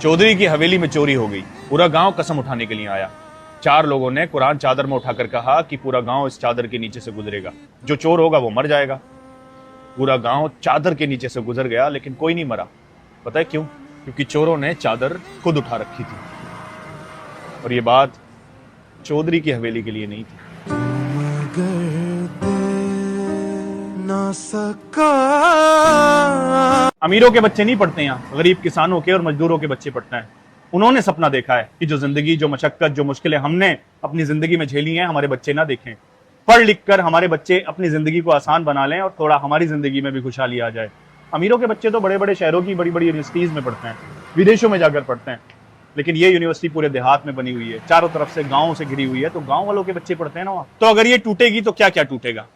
चौधरी की हवेली में चोरी हो गई। पूरा गांव कसम उठाने के लिए आया। 4 लोगों ने कुरान चादर में उठाकर कहा कि पूरा गांव इस चादर के नीचे से गुजरेगा, जो चोर होगा वो मर जाएगा। पूरा गांव चादर के नीचे से गुजर गया, लेकिन कोई नहीं मरा। पता है क्यों? क्योंकि चोरों ने चादर खुद उठा रखी थी। और ये बात चौधरी की हवेली के लिए नहीं थी। अमीरों के बच्चे नहीं पढ़ते यहाँ, गरीब किसानों के और मजदूरों के बच्चे पढ़ते हैं। उन्होंने सपना देखा है कि जो जिंदगी, जो मशक्कत, जो मुश्किलें हमने अपनी जिंदगी में झेली हैं, हमारे बच्चे ना देखें। पढ़ लिख कर हमारे बच्चे अपनी जिंदगी को आसान बना लें और थोड़ा हमारी जिंदगी में भी खुशहाली आ जाए। अमीरों के बच्चे तो बड़े बड़े शहरों की बड़ी बड़ी यूनिवर्सिटीज में पढ़ते हैं, विदेशों में जाकर पढ़ते हैं, लेकिन ये यूनिवर्सिटी पूरे देहात में बनी हुई है, चारों तरफ से गाँव से घिरी हुई है, तो गाँव वालों के बच्चे पढ़ते हैं ना वहाँ। तो अगर ये टूटेगी तो क्या क्या टूटेगा?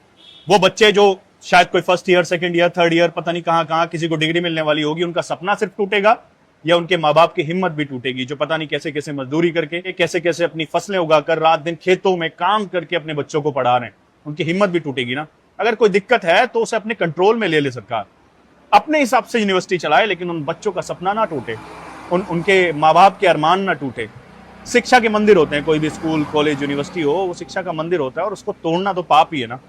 वो बच्चे जो शायद कोई first year, second year, third year, पता नहीं कहाँ कहाँ किसी को डिग्री मिलने वाली होगी, उनका सपना सिर्फ टूटेगा, या उनके माँ बाप की हिम्मत भी टूटेगी, जो पता नहीं कैसे कैसे मजदूरी करके, कैसे कैसे अपनी फसलें उगाकर रात दिन खेतों में काम करके अपने बच्चों को पढ़ा रहे हैं, उनकी हिम्मत भी टूटेगी ना। अगर कोई दिक्कत है तो उसे अपने कंट्रोल में ले ले सरकार, अपने हिसाब से यूनिवर्सिटी चलाए, लेकिन उन बच्चों का सपना ना टूटे, उनके माँ बाप के अरमान ना टूटे। शिक्षा के मंदिर होते हैं, कोई भी स्कूल, कॉलेज, यूनिवर्सिटी हो, वो शिक्षा का मंदिर होता है, और उसको तोड़ना तो पाप ही है ना।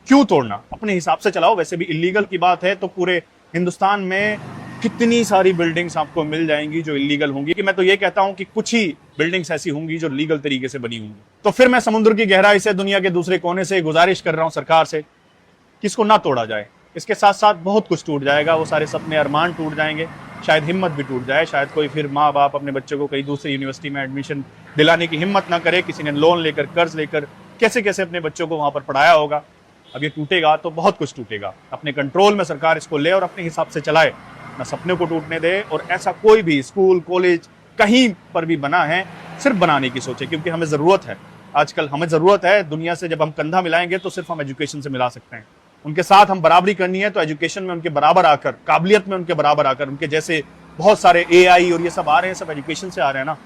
क्यों तोड़ना? अपने हिसाब से चलाओ। वैसे भी इलीगल की बात है तो पूरे हिंदुस्तान में कितनी सारी बिल्डिंग्स आपको मिल जाएंगी जो इलीगल होंगी, कि मैं तो ये कहता हूं कि कुछ ही बिल्डिंग्स ऐसी होंगी जो लीगल तरीके से बनी होंगी। तो फिर मैं समुद्र की गहराई से, दुनिया के दूसरे कोने से गुजारिश कर रहा हूं सरकार से कि इसको ना तोड़ा जाए। इसके साथ साथ बहुत कुछ टूट जाएगा, वो सारे सपने, अरमान टूट जाएंगे, शायद हिम्मत भी टूट जाए, शायद कोई फिर माँ बाप अपने बच्चों को कहीं दूसरी यूनिवर्सिटी में एडमिशन दिलाने की हिम्मत ना करे, किसी ने लोन लेकर, कर्ज लेकर कैसे कैसे अपने बच्चों को वहां पर पढ़ाया होगा। अब ये टूटेगा तो बहुत कुछ टूटेगा। अपने कंट्रोल में सरकार इसको ले और अपने हिसाब से चलाए, ना सपने को टूटने दे। और ऐसा कोई भी स्कूल, कॉलेज कहीं पर भी बना है, सिर्फ बनाने की सोचे, क्योंकि हमें ज़रूरत है। आजकल हमें ज़रूरत है दुनिया से, जब हम कंधा मिलाएंगे तो सिर्फ हम एजुकेशन से मिला सकते हैं। उनके साथ हम बराबरी करनी है तो एजुकेशन में उनके बराबर आकर, काबिलियत में उनके बराबर आकर, उनके जैसे बहुत सारे AI और ये सब आ रहे हैं, सब एजुकेशन से आ रहे हैं ना।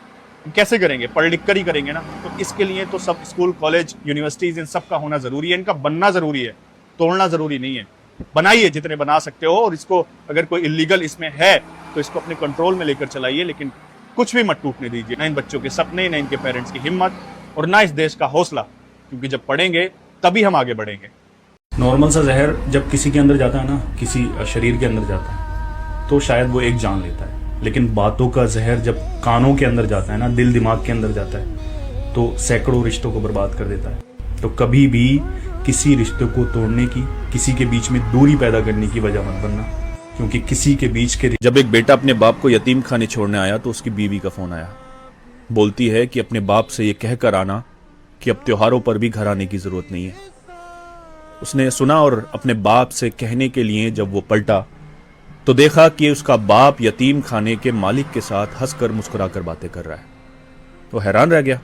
कैसे करेंगे? पढ़ लिख कर ही करेंगे ना। तो इसके लिए तो सब स्कूल, कॉलेज, यूनिवर्सिटीज, इन सब का होना जरूरी है, इनका बनना जरूरी है, तोड़ना जरूरी नहीं है। बनाइए जितने बना सकते हो, और इसको अगर कोई इलीगल इसमें है तो इसको अपने कंट्रोल में लेकर चलाइए, लेकिन कुछ भी मत टूटने दीजिए, ना इन बच्चों के सपने, ना इनके पेरेंट्स की हिम्मत, और ना इस देश का हौसला, क्योंकि जब पढ़ेंगे तभी हम आगे बढ़ेंगे। नॉर्मल सा जहर जब किसी के अंदर जाता है ना, किसी शरीर के अंदर जाता है, तो शायद वो एक जान लेता है, लेकिन बातों का जहर जब कानों के अंदर जाता है ना, दिल दिमाग के अंदर जाता है, तो सैकड़ों रिश्तों को बर्बाद कर देता है। तो कभी भी किसी रिश्ते को तोड़ने की, किसी के बीच में दूरी पैदा करने की वजह मत बनना, क्योंकि किसी के बीच के। जब एक बेटा अपने बाप को यतीम खाने छोड़ने आया तो उसकी बीवी का फोन आया। बोलती है कि अपने बाप से ये कहकर आना कि अब त्योहारों पर भी घर आने की जरूरत नहीं है। उसने सुना और अपने बाप से कहने के लिए जब वो पलटा तो देखा कि उसका बाप यतीम खाने के मालिक के साथ हंसकर मुस्कुराकर बातें कर रहा है। वो हैरान रह गया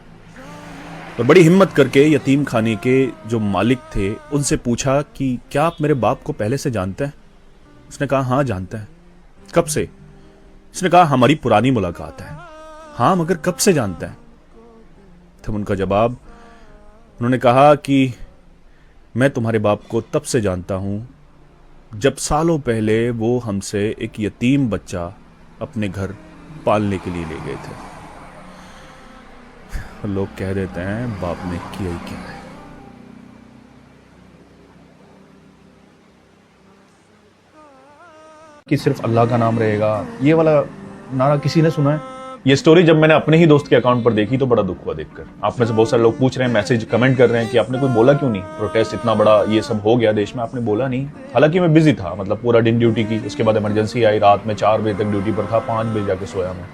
और बड़ी हिम्मत करके यतीम खाने के जो मालिक थे उनसे पूछा कि क्या आप मेरे बाप को पहले से जानते हैं? उसने कहा हाँ जानते हैं। कब से? उसने कहा हमारी पुरानी मुलाकात है। हाँ मगर कब से जानते हैं? तब उनका जवाब, उन्होंने कहा कि मैं तुम्हारे बाप को तब से जानता हूं जब सालों पहले वो हमसे एक यतीम बच्चा अपने घर पालने के लिए ले गए थे। लोग कह देते हैं बाप ने किया ही क्या है। कि सिर्फ अल्लाह का नाम रहेगा, ये वाला नारा किसी ने सुना है? ये स्टोरी जब मैंने अपने ही दोस्त के अकाउंट पर देखी तो बड़ा दुख हुआ देखकर। आप में से बहुत सारे लोग पूछ रहे हैं, मैसेज कमेंट कर रहे हैं कि आपने कोई बोला क्यों नहीं? प्रोटेस्ट इतना बड़ा ये सब हो गया देश में, आपने बोला नहीं। हालांकि मैं बिजी था, मतलब पूरा दिन ड्यूटी की, उसके बाद इमरजेंसी आई, रात में 4 बजे तक ड्यूटी पर था, 5 बजे जाके सोया मैं।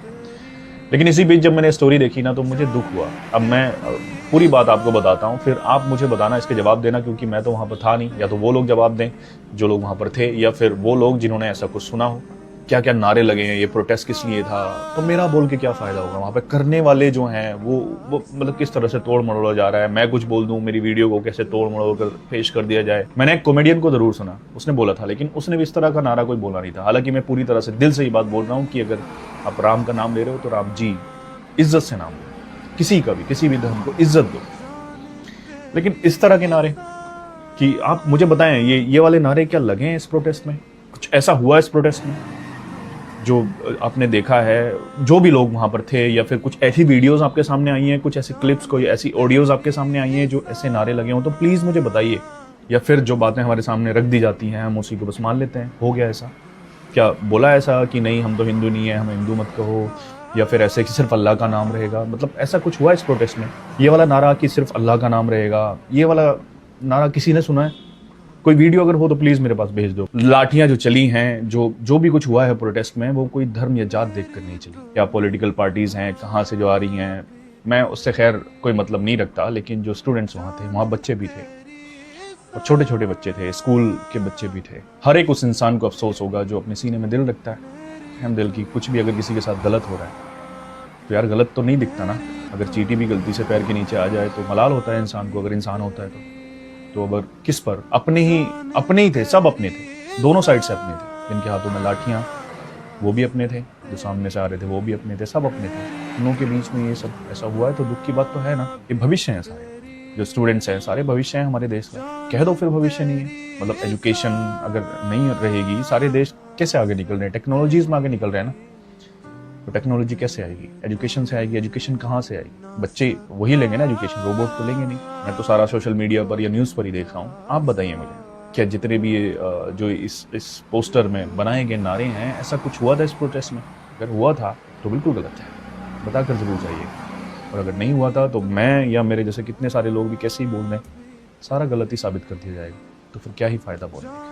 लेकिन इसी बीच जब मैंने स्टोरी देखी ना तो मुझे दुख हुआ। अब मैं पूरी बात आपको बताता हूँ, फिर आप मुझे बताना, इसके जवाब देना, क्योंकि मैं तो वहाँ पर था नहीं। या तो वो लोग जवाब दें जो लोग वहाँ पर थे, या फिर वो लोग जिन्होंने ऐसा कुछ सुना हो। क्या क्या नारे लगे हैं, ये प्रोटेस्ट किस लिए था, तो मेरा बोल के क्या फायदा होगा? वहाँ पे करने वाले जो हैं वो मतलब किस तरह से तोड़ मरोड़ा जा रहा है। मैं कुछ बोल दूं, मेरी वीडियो को कैसे तोड़ मरोड़ कर पेश कर दिया जाए। मैंने एक कॉमेडियन को जरूर सुना, उसने बोला था, लेकिन उसने भी इस तरह का नारा कोई बोला नहीं था। हालांकि मैं पूरी तरह से दिल से ये बात बोल रहा हूँ कि अगर आप राम का नाम ले रहे हो तो राम जी, इज्जत से नाम लो, किसी का भी, किसी भी धर्म को इज्जत दो। लेकिन इस तरह के नारे कि आप मुझे बताएं, ये वाले नारे क्या लगे हैं इस प्रोटेस्ट में? कुछ ऐसा हुआ इस प्रोटेस्ट में? जो आपने देखा है, जो भी लोग वहाँ पर थे, या फिर कुछ ऐसी वीडियोस आपके सामने आई हैं, कुछ ऐसी क्लिप्स, कोई ऐसी ऑडियोज आपके सामने आई हैं जो ऐसे नारे लगे हों, तो प्लीज़ मुझे बताइए। या फिर जो बातें हमारे सामने रख दी जाती हैं हम उसी को बस मान लेते हैं, हो गया ऐसा। क्या बोला ऐसा कि नहीं हम तो हिंदू नहीं है, हमें हिंदू मत कहो, या फिर ऐसे कि सिर्फ अल्लाह का नाम रहेगा? मतलब ऐसा कुछ हुआ इस प्रोटेस्ट में? ये वाला नारा कि सिर्फ अल्लाह का नाम रहेगा, ये वाला नारा किसी ने सुना है? कोई वीडियो अगर हो तो प्लीज़ मेरे पास भेज दो। लाठियां जो चली हैं, जो भी कुछ हुआ है प्रोटेस्ट में, वो कोई धर्म या जात देख कर नहीं चली। क्या पॉलिटिकल पार्टीज़ हैं, कहाँ से जो आ रही हैं, मैं उससे खैर कोई मतलब नहीं रखता, लेकिन जो स्टूडेंट्स वहाँ थे, वहाँ बच्चे भी थे और छोटे छोटे बच्चे थे, स्कूल के बच्चे भी थे। हर एक उस इंसान को अफसोस होगा जो अपने सीने में दिल रखता है, हम दिल की। कुछ भी अगर किसी के साथ गलत हो रहा है तो यार गलत तो नहीं दिखता ना। अगर चींटी भी गलती से पैर के नीचे आ जाए तो मलाल होता है इंसान को, अगर इंसान होता है तो अगर किस पर, अपने ही थे, सब अपने थे, दोनों साइड से अपने थे। जिनके हाथों में लाठियाँ वो भी अपने थे, जो सामने से आ रहे थे वो भी अपने थे, सब अपने थे। दोनों के बीच में ये सब ऐसा हुआ है तो दुख की बात तो है ना। ये भविष्य है सारे, जो स्टूडेंट्स हैं सारे भविष्य हैं हमारे देश का। कह दो फिर भविष्य नहीं है। मतलब एजुकेशन अगर नहीं रहेगी, सारे देश कैसे आगे निकल रहे हैं? टेक्नोलॉजीज में आगे निकल रहे हैं ना, तो टेक्नोलॉजी कैसे आएगी? एजुकेशन से आएगी। एजुकेशन कहाँ से आएगी? बच्चे वही लेंगे ना एजुकेशन, रोबोट तो लेंगे नहीं। मैं तो सारा सोशल मीडिया पर या न्यूज़ पर ही देख रहा हूँ। आप बताइए मुझे, क्या जितने भी जो इस पोस्टर में बनाए गए नारे हैं, ऐसा कुछ हुआ था इस प्रोटेस्ट में? अगर हुआ था तो बिल्कुल गलत है, बताकर जरूर जाइए। और अगर नहीं हुआ था तो मैं या मेरे जैसे कितने सारे लोग भी कैसे ही बोल दें, सारा गलत ही साबित कर दिया जाएगा। तो फिर क्या ही फ़ायदा बोलने का।